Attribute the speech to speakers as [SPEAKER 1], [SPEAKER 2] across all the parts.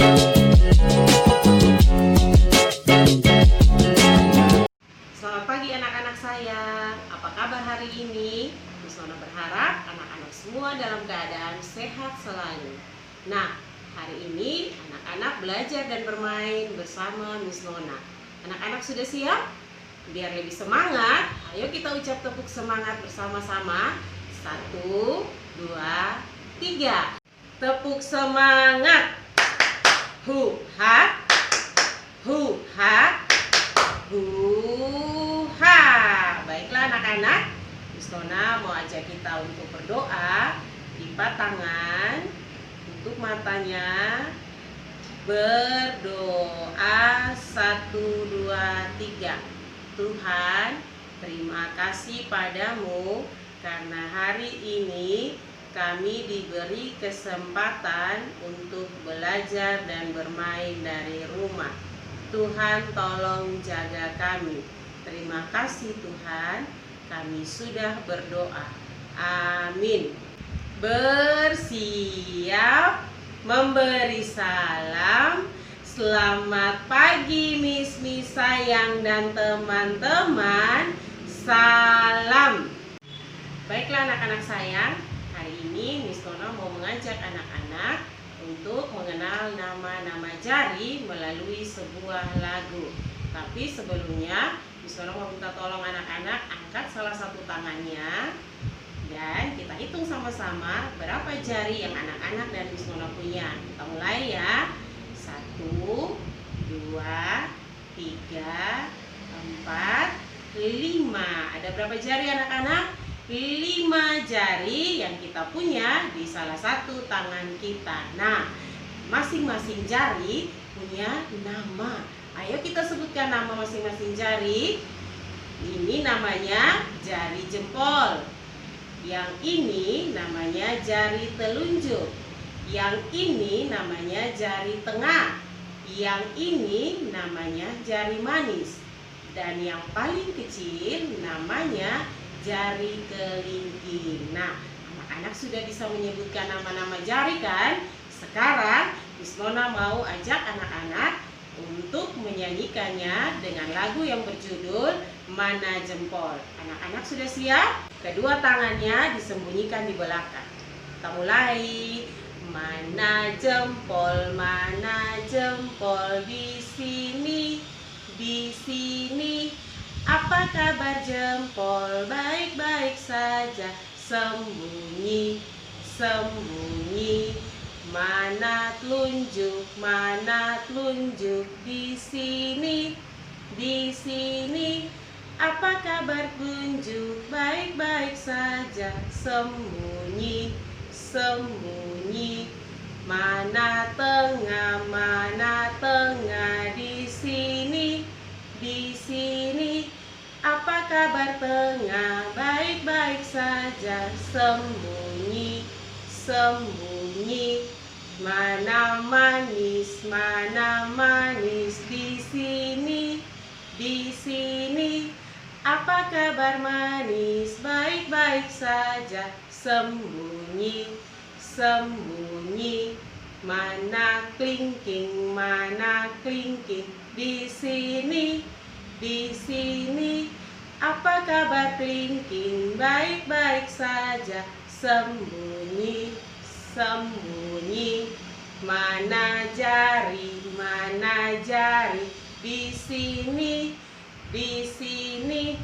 [SPEAKER 1] Selamat pagi anak-anak sayang. Apa kabar hari ini? Miss Nona berharap anak-anak semua dalam keadaan sehat selalu. Nah, hari ini anak-anak belajar dan bermain bersama Miss Nona. Anak-anak sudah siap? Biar lebih semangat, ayo kita ucap tepuk semangat bersama-sama. 1, 2, 3. Tepuk semangat. Hu-ha, hu-ha, hu-ha. Baiklah anak-anak, Miss Nona mau ajak kita untuk berdoa. Lipat tangan, tutup matanya. Berdoa 1, 2, 3. Tuhan, terima kasih padamu karena hari ini kami diberi kesempatan untuk belajar dan bermain dari rumah. Tuhan tolong jaga kami. Terima kasih Tuhan, kami sudah berdoa. Amin. Bersiap memberi salam. Selamat pagi Miss sayang dan teman-teman. Salam. Baiklah anak-anak sayang, hari ini Miss Nona mau mengajak anak-anak untuk mengenal nama-nama jari melalui sebuah lagu. Tapi sebelumnya Miss Nona mau minta tolong anak-anak angkat salah satu tangannya dan kita hitung sama-sama berapa jari yang anak-anak dan Miss Nona punya. Kita mulai ya. 1, 2, 3, 4, 5. Ada berapa jari anak-anak? 5 jari yang kita punya di salah satu tangan kita. Nah, masing-masing jari punya nama. Ayo kita sebutkan nama masing-masing jari. Ini namanya jari jempol. Yang ini namanya jari telunjuk. Yang ini namanya jari tengah. Yang ini namanya jari manis. Dan yang paling kecil namanya jari kelingking. Nah, anak-anak sudah bisa menyebutkan nama-nama jari kan? Sekarang Miss Nona mau ajak anak-anak untuk menyanyikannya dengan lagu yang berjudul Mana Jempol. Anak-anak sudah siap? Kedua tangannya disembunyikan di belakang. Kita mulai. Mana jempol di sini, di sini. Apa kabar jempol? Baik-baik saja. Sembunyi, sembunyi. Mana telunjuk di sini, di sini. Apa kabar telunjuk? Baik-baik saja. Sembunyi, sembunyi. Mana tengah di sini, di sini. Apa kabar tengah? Baik-baik saja. Sembunyi, sembunyi. Mana manis di sini, di sini. Apa kabar manis? Baik-baik saja. Sembunyi, sembunyi. Mana kelingking di sini, di sini. Apa kabar kelingking? Baik-baik saja. Sembunyi, sembunyi. Mana jari di sini, di sini.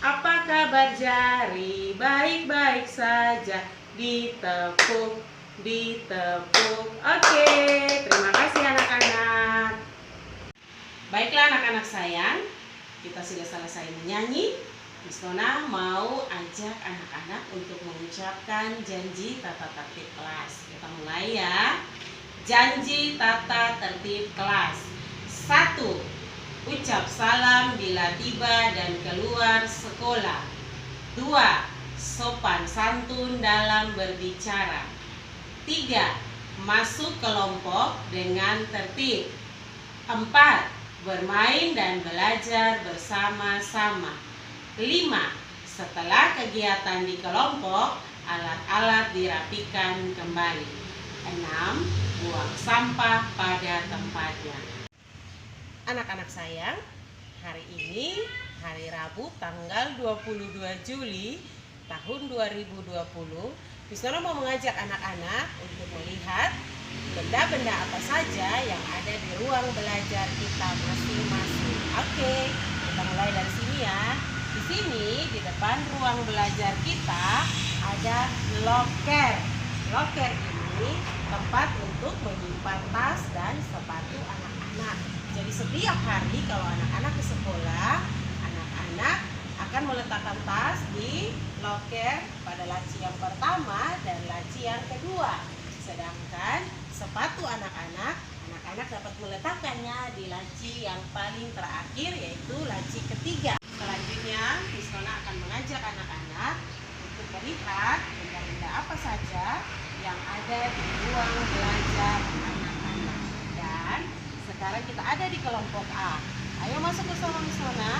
[SPEAKER 1] Apa kabar jari? Baik-baik saja. Ditepuk, ditepuk. Oke, terima kasih anak-anak. Baiklah anak-anak sayang, kita sudah selesai menyanyi. Miss Nona mau ajak anak-anak untuk mengucapkan janji tata tertib kelas. Kita mulai ya. Janji tata tertib kelas. 1. Ucap salam bila tiba dan keluar sekolah. 2. Sopan santun dalam berbicara. 3. Masuk kelompok dengan tertib. 4. Bermain dan belajar bersama-sama. 5. Setelah kegiatan di kelompok, alat-alat dirapikan kembali. 6. buang sampah pada tempatnya. Anak-anak sayang, hari ini hari Rabu tanggal 22 Juli tahun 2020, Miss Nona mau mengajak anak-anak untuk melihat benda-benda apa saja yang ada di ruang belajar kita masing-masing. Oke, kita mulai dari sini ya. Di sini di depan ruang belajar kita ada loker. Loker ini tempat untuk menyimpan tas dan sepatu anak-anak. Jadi setiap hari kalau anak-anak ke sekolah, anak-anak akan meletakkan tas di loker pada laci yang pertama dan laci yang kedua. Sedangkan sepatu anak-anak dapat meletakkannya di laci yang paling terakhir, yaitu laci ketiga. Selanjutnya, Miss Nona akan mengajak anak-anak untuk melihat benda-benda apa saja yang ada di ruang belajar anak-anak. Dan sekarang kita ada di kelompok A. Ayo masuk bersama Miss Nona.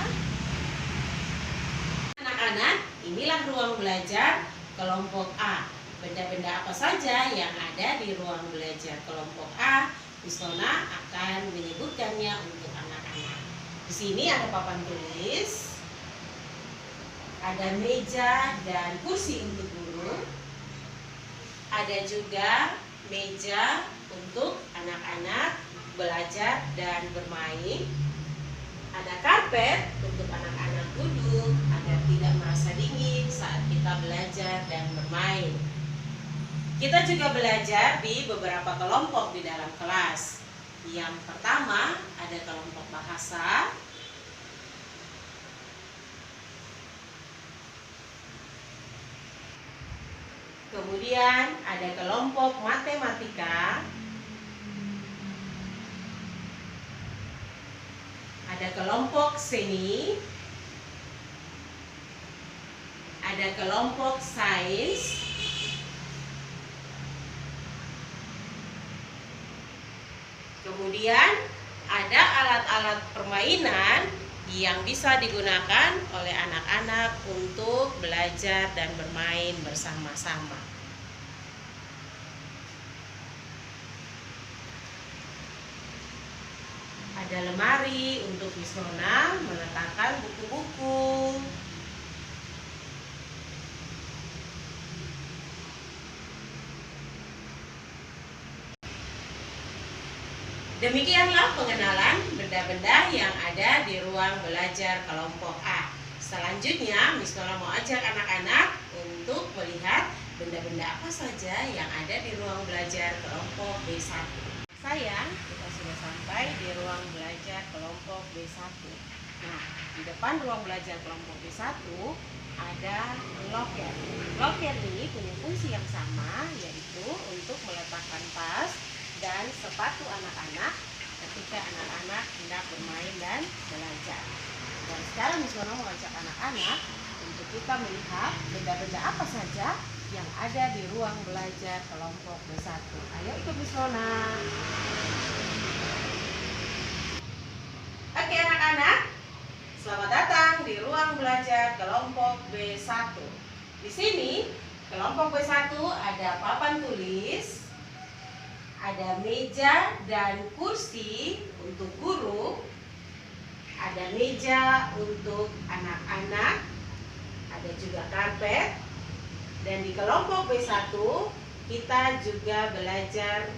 [SPEAKER 1] Anak-anak, inilah ruang belajar kelompok A. Benda-benda apa saja yang ada di ruang belajar kelompok A, Miss Nona akan menyebutkannya untuk anak-anak. Di sini ada papan tulis, ada meja dan kursi untuk guru, ada juga meja untuk anak-anak belajar dan bermain, ada karpet untuk anak-anak duduk agar tidak merasa dingin saat kita belajar dan bermain. Kita juga belajar di beberapa kelompok di dalam kelas. Yang pertama ada kelompok bahasa, kemudian ada kelompok matematika, ada kelompok seni, ada kelompok sains, kemudian ada alat-alat permainan yang bisa digunakan oleh anak-anak untuk belajar dan bermain bersama-sama. Ada lemari untuk Miss Nona meletakkan buku-buku. Demikianlah pengenalan benda-benda yang ada di ruang belajar kelompok A. Selanjutnya, Miss Nona mau ajak anak-anak untuk melihat benda-benda apa saja yang ada di ruang belajar kelompok B1. Sayang, kita sudah sampai di ruang belajar kelompok B1. Nah, di depan ruang belajar kelompok B1 ada loker. Loker ini punya fungsi yang sama, yaitu untuk meletakkan tas dan sepatu anak-anak ketika anak-anak hendak bermain dan belajar. Dan sekarang Miss Nona mengajak anak-anak untuk kita melihat benda-benda apa saja yang ada di ruang belajar kelompok B1. Ayo ikut Miss Nona. Oke anak-anak, selamat datang di ruang belajar kelompok B1. Di sini kelompok B1 ada papan tulis, ada meja dan kursi untuk guru, ada meja untuk anak-anak, ada juga karpet. Dan di kelompok B1 kita juga belajar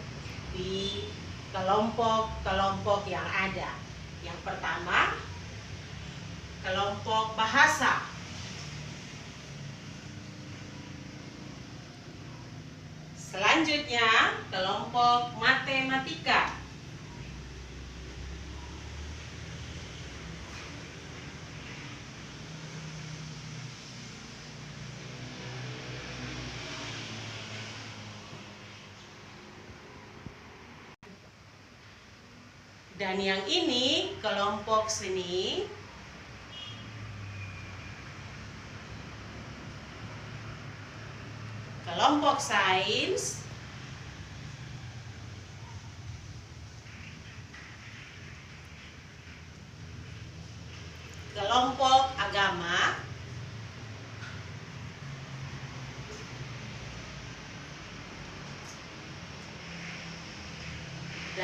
[SPEAKER 1] di kelompok-kelompok yang ada. Yang pertama, kelompok bahasa. Selanjutnya, kelompok matematika. Dan yang ini kelompok seni. Kelompok sains, kelompok agama,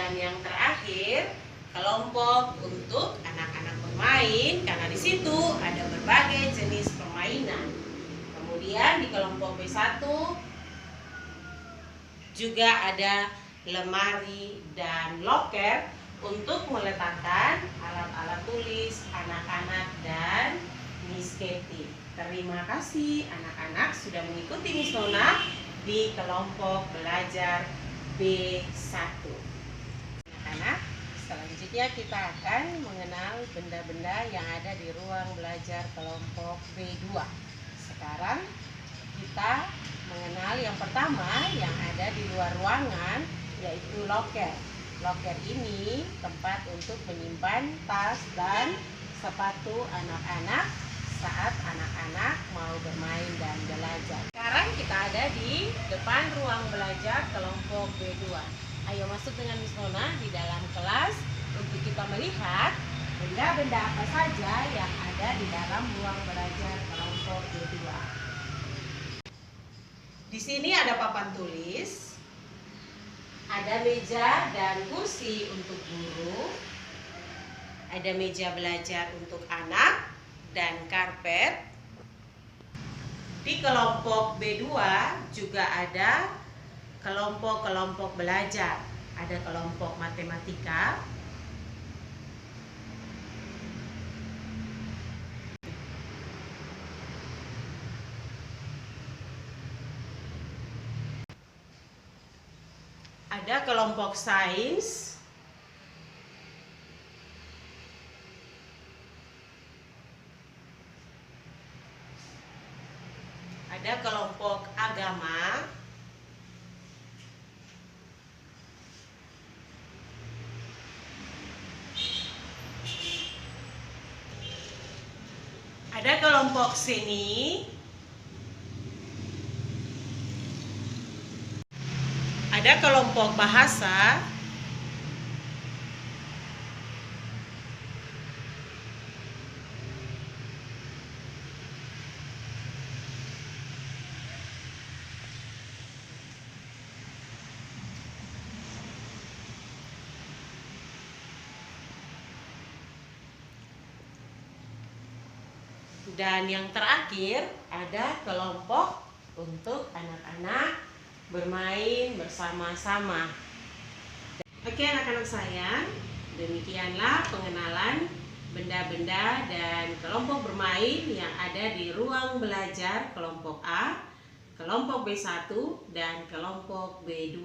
[SPEAKER 1] Dan yang terakhir, kelompok untuk anak-anak bermain, karena di situ ada berbagai jenis permainan. Kemudian di kelompok B1 juga ada lemari dan loker untuk meletakkan alat-alat tulis anak-anak dan Miss Katie. Terima kasih anak-anak sudah mengikuti Miss Nona di kelompok belajar B1. Anak-anak, selanjutnya kita akan mengenal benda-benda yang ada di ruang belajar kelompok B2. Sekarang kita mengenal yang pertama yang ada di luar ruangan, yaitu loker. Loker ini tempat untuk menyimpan tas dan sepatu anak-anak saat anak-anak mau bermain dan belajar. Sekarang kita ada di depan ruang belajar kelompok B2. Ayo masuk dengan Miss Nona di dalam kelas untuk kita melihat benda-benda apa saja yang ada di dalam ruang belajar kelompok B2. Di sini ada papan tulis, ada meja dan kursi untuk guru, ada meja belajar untuk anak dan karpet. Di kelompok B2 juga ada kelompok-kelompok belajar. Ada kelompok matematika, ada kelompok sains, ada kelompok agama, ada kelompok seni, ada kelompok bahasa, dan yang terakhir ada kelompok untuk anak-anak bermain bersama-sama. Oke anak-anak sayang, demikianlah pengenalan benda-benda dan kelompok bermain yang ada di ruang belajar kelompok A, kelompok B1, dan kelompok B2.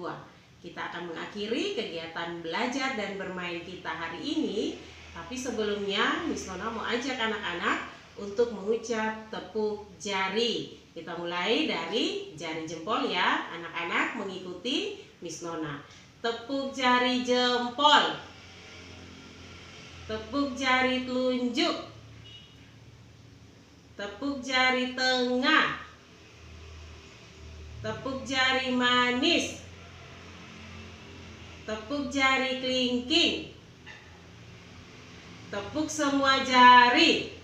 [SPEAKER 1] Kita akan mengakhiri kegiatan belajar dan bermain kita hari ini. Tapi sebelumnya Miss Nona mau ajak anak-anak untuk mengucap tepuk jari. Kita mulai dari jari jempol ya. Anak-anak mengikuti Miss Nona. Tepuk jari jempol. Tepuk jari telunjuk. Tepuk jari tengah. Tepuk jari manis. Tepuk jari kelingking. Tepuk semua jari.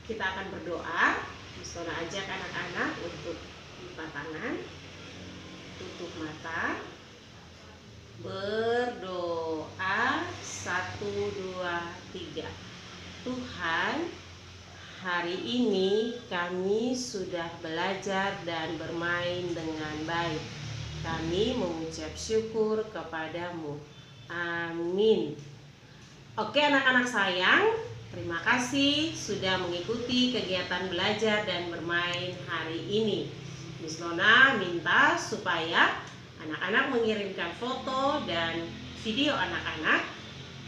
[SPEAKER 1] Kita akan berdoa. Miss Nona ajak anak-anak untuk lipat tangan, tutup mata, berdoa. 1, 2, 3. Tuhan, hari ini kami sudah belajar dan bermain dengan baik. Kami mengucap syukur kepadamu. Amin. Oke anak-anak sayang, terima kasih sudah mengikuti kegiatan belajar dan bermain hari ini. Miss Nona minta supaya anak-anak mengirimkan foto dan video anak-anak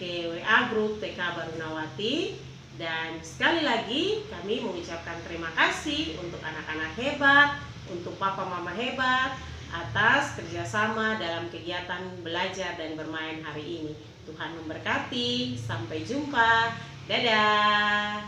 [SPEAKER 1] ke WA grup TK Barunawati. Dan sekali lagi kami mengucapkan terima kasih untuk anak-anak hebat, untuk papa mama hebat atas kerjasama dalam kegiatan belajar dan bermain hari ini. Tuhan memberkati, sampai jumpa, dadah.